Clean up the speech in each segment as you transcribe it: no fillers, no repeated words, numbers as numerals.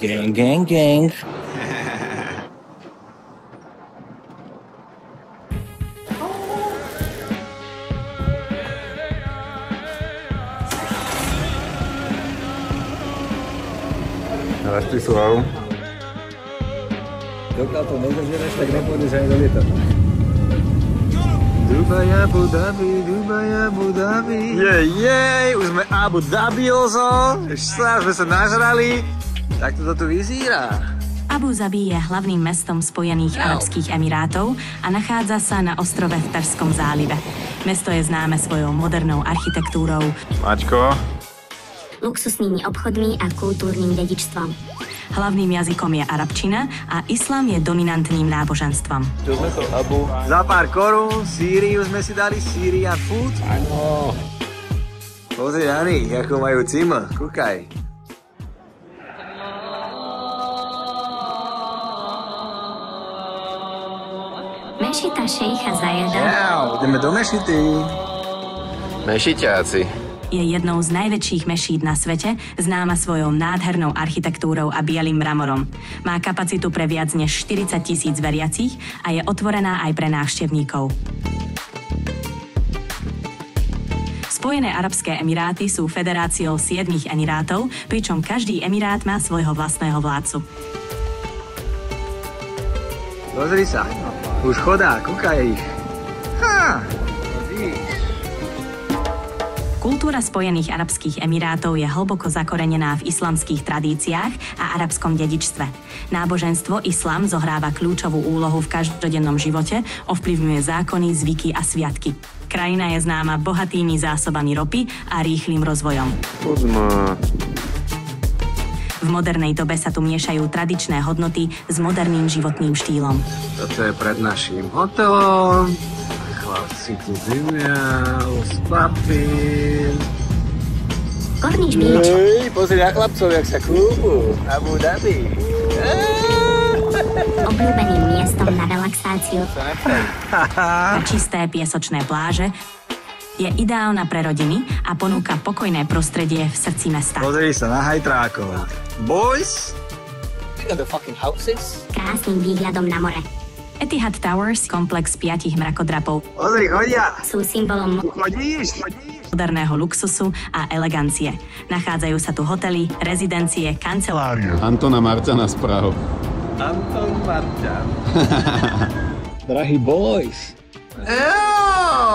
Gang, gang, gang. Dáš ty slavu? Dokiaľ to nezažereš, tak nepôjdeš aj do lietadla. Dubaj, Abu Dhabi, Dubaj, Abu Dhabi. Jej, už sme Abu Dhabi, Ozo. Ešte sme sa nažrali. Tak to tu vyzerá. Abu Zabi je hlavným mestom Spojených arabských emirátov a nachádza sa na ostrove v Perskom zálive. Mesto je známe svojou modernou architektúrou, Maťko. luxusnými obchodmi a kultúrnym dedičstvom. Hlavným jazykom je arabčina a islám je dominantným náboženstvom. Čo sme to, Abu? Za pár korún Sýriu sme si dali Syrian food. Áno. Pozri na nich, ako majú cima. Kúkaj. Mešita šejcha Zajeda Ideme do mešity. Mešiťáci. Je jednou z najväčších mešít na svete, známa svojou nádhernou architektúrou a bielým mramorom. Má kapacitu pre viac než 40 000 veriacich a je otvorená aj pre návštevníkov. Spojené arabské emiráty sú federáciou 7 emirátov, pričom každý emirát má svojho vlastného vládcu. Pozri sa. Už chodá, kúkaj ich. Ha! Kultúra Spojených arabských emirátov je hlboko zakorenená v islamských tradíciách a arabskom dedičstve. Náboženstvo islám zohráva kľúčovú úlohu v každodennom živote, ovplyvňuje zákony, zvyky a sviatky. Krajina je známa bohatými zásobami ropy a rýchlym rozvojom. V modernej dobe sa tu miešajú tradičné hodnoty s moderným životným štýlom. Toto je pred naším hotelom. Chlapci tu zimia, s papír. Cornish Beach, Pozri na chlapcov, jak sa kúpu. Abu Dhabi. obľúbeným miestom na relaxáciu. Na čisté piesočné pláže je ideálna pre rodiny a ponúka pokojné prostredie v srdci mesta. Pozri sa na hajtrákov. Boys? Krásnym výhľadom na more. Etihad Towers, komplex 5 mrakodrapov, Pozri, chodia. Sú symbolom Chodíš. moderného luxusu a elegancie. Nachádzajú sa tu hotely, rezidencie, kancelárie. Antona Marťana z Prahu. Anton Marťan. Drahý boys.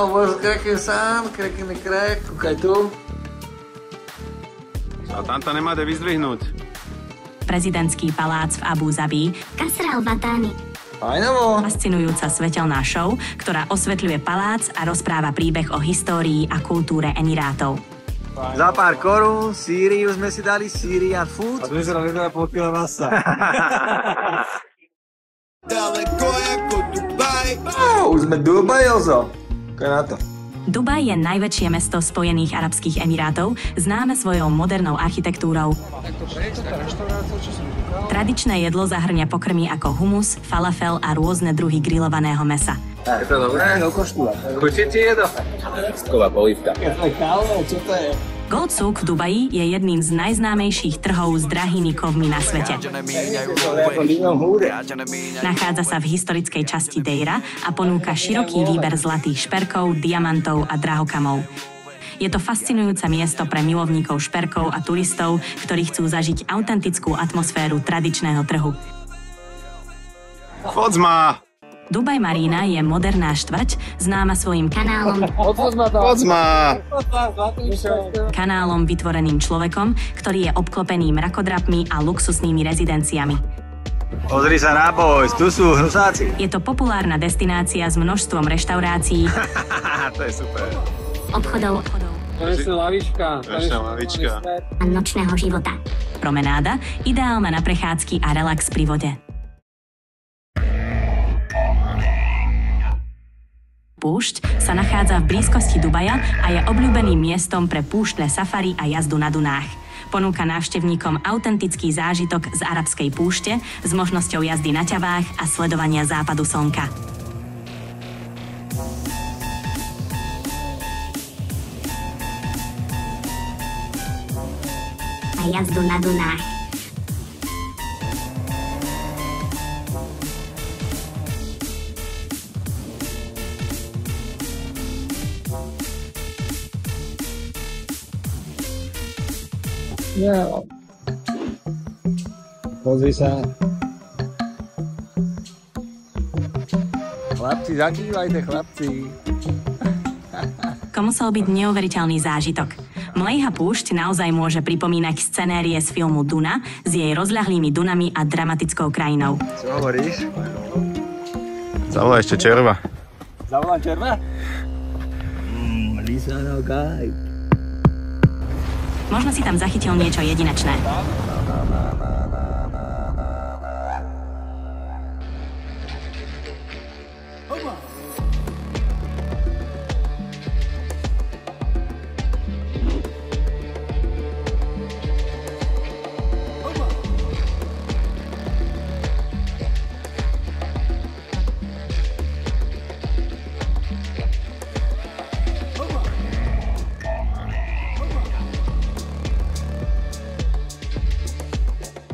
Možno kreknem sám, kreknem krek. Kúkaj tu. A tamto nemá kde vyzdvihnúť. Prezidentský palác v Abu Zabi, Kasr al-Batani. Fajnovo. fascinujúca svetelná show, ktorá osvetľuje palác a rozpráva príbeh o histórii a kultúre Emirátov. Za pár korún Sýriu sme si dali Syrian food. sme sa dali teda pol kila masa. Už sme Dubaj, Ozo. Kaj na to? Dubaj je najväčšie mesto Spojených arabských emirátov, známe svojou modernou architektúrou. Tradičné jedlo zahrňa pokrmy ako humus, falafel a rôzne druhy grillovaného mäsa. Je to dobré? Chutí ti jedlo? Sková polívka. Čo to je? Gold Souk v Dubaji je jedným z najznámejších trhov s drahými kovmi na svete. Nachádza sa v historickej časti Deira a ponúka široký výber zlatých šperkov, diamantov a drahokamov. Je to fascinujúce miesto pre milovníkov šperkov a turistov, ktorí chcú zažiť autentickú atmosféru tradičného trhu. Poďma! Dubaj Marina je moderná štvrť, známa svojim kanálom vytvoreným človekom, ktorý je obklopený mrakodrapmi a luxusnými rezidenciami. Pozri sa na boys, tu sú hnusáci. Je to populárna destinácia s množstvom reštaurácií, To je super. Obchodov Lavička. a nočného života. promenáda, ideálna na prechádzky a relax pri vode. Púšť sa nachádza v blízkosti Dubaja a je obľúbeným miestom pre púštne safari a jazdu na dunách. Ponúka návštevníkom autentický zážitok z arabskej púšte s možnosťou jazdy na ťavách a sledovania západu slnka. A jazdu na dunách. No. Pozri sa. Chlapci, zakývajte, chlapci. To musel byť neuveriteľný zážitok. Mlejha púšť naozaj môže pripomínať scenérie z filmu Duna s jej rozľahlými dunami a dramatickou krajinou. Čo hovoríš? Zavolaj ešte červa. Zavolám červa? Lisano gaj. Možno si tam zachytil niečo jedinečné.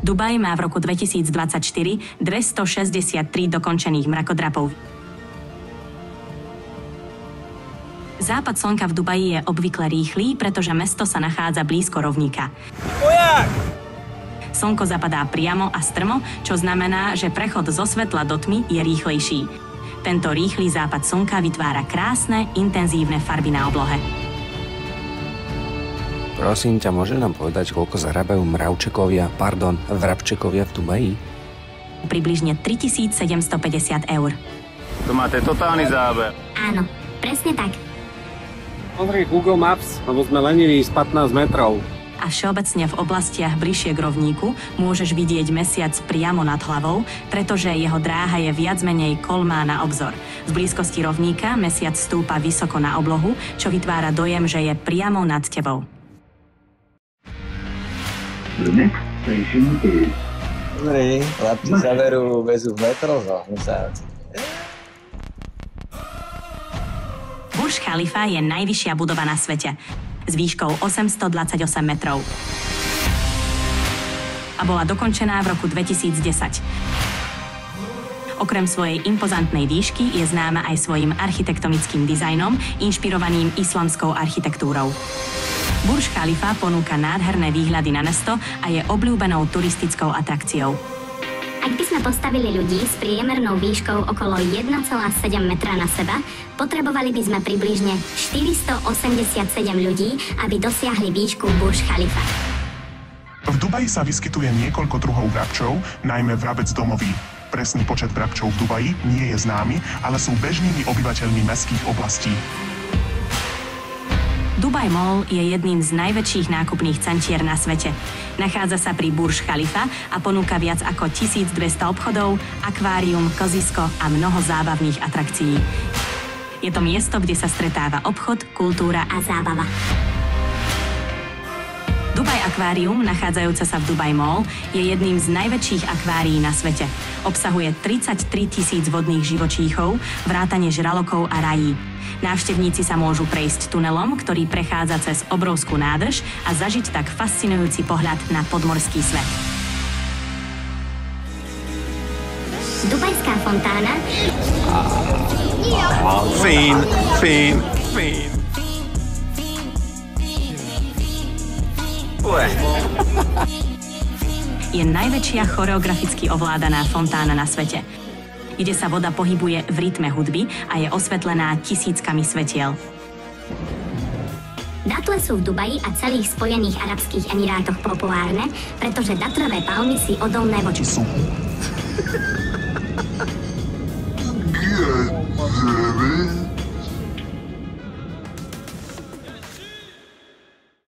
Dubaj má v roku 2024 263 dokončených mrakodrapov. Západ slnka v Dubaji je obvykle rýchly, pretože mesto sa nachádza blízko rovníka. Slnko zapadá priamo a strmo, čo znamená, že prechod zo svetla do tmy je rýchlejší. Tento rýchly západ slnka vytvára krásne, intenzívne farby na oblohe. Prosím ťa, môže nám povedať, koľko zarábajú vrabčekovia v Dubaji? Približne 3750 eur. To máte totálny záber. Áno, presne tak. Pozri Google Maps, lebo sme leniví z 15 metrov. A všeobecne v oblastiach bližšie k rovníku môžeš vidieť mesiac priamo nad hlavou, pretože jeho dráha je viac menej kolmá na obzor. V blízkosti rovníka mesiac stúpa vysoko na oblohu, čo vytvára dojem, že je priamo nad tebou. The next station is... Dobre, chlapci sa verú väzu v metro, Burj Khalifa je najvyššia budova na svete s výškou 828 metrov a bola dokončená v roku 2010. Okrem svojej impozantnej výšky je známa aj svojim architektonickým dizajnom, inšpirovaným islamskou architektúrou. Burj Khalifa ponúka nádherné výhľady na mesto a je obľúbenou turistickou atrakciou. Ak by sme postavili ľudí s priemernou výškou okolo 1,7 metra na seba, potrebovali by sme približne 487 ľudí, aby dosiahli výšku Burj Khalifa. V Dubaji sa vyskytuje niekoľko druhov vrabčov, najmä vrabec domový. Presný počet vrabčov v Dubaji nie je známy, ale sú bežnými obyvateľmi mestských oblastí. Dubai Mall je jedným z najväčších nákupných centier na svete. Nachádza sa pri Burj Khalifa a ponúka viac ako 1200 obchodov, akvárium, kozisko a mnoho zábavných atrakcií. Je to miesto, kde sa stretáva obchod, kultúra a zábava. Dubai Akvárium, nachádzajúce sa v Dubai Mall, je jedným z najväčších akvárií na svete. Obsahuje 33 000 vodných živočíchov, vrátane žralokov a rají. Návštevníci sa môžu prejsť tunelom, ktorý prechádza cez obrovskú nádrž a zažiť tak fascinujúci pohľad na podmorský svet. Dubajská fontána Fín. Je najväčšia choreograficky ovládaná fontána na svete, kde sa voda pohybuje v rytme hudby a je osvetlená tisíckami svetiel. Datle sú v Dubaji a celých Spojených arabských emirátoch populárne, pretože datrové palmy si odolné voči suchu.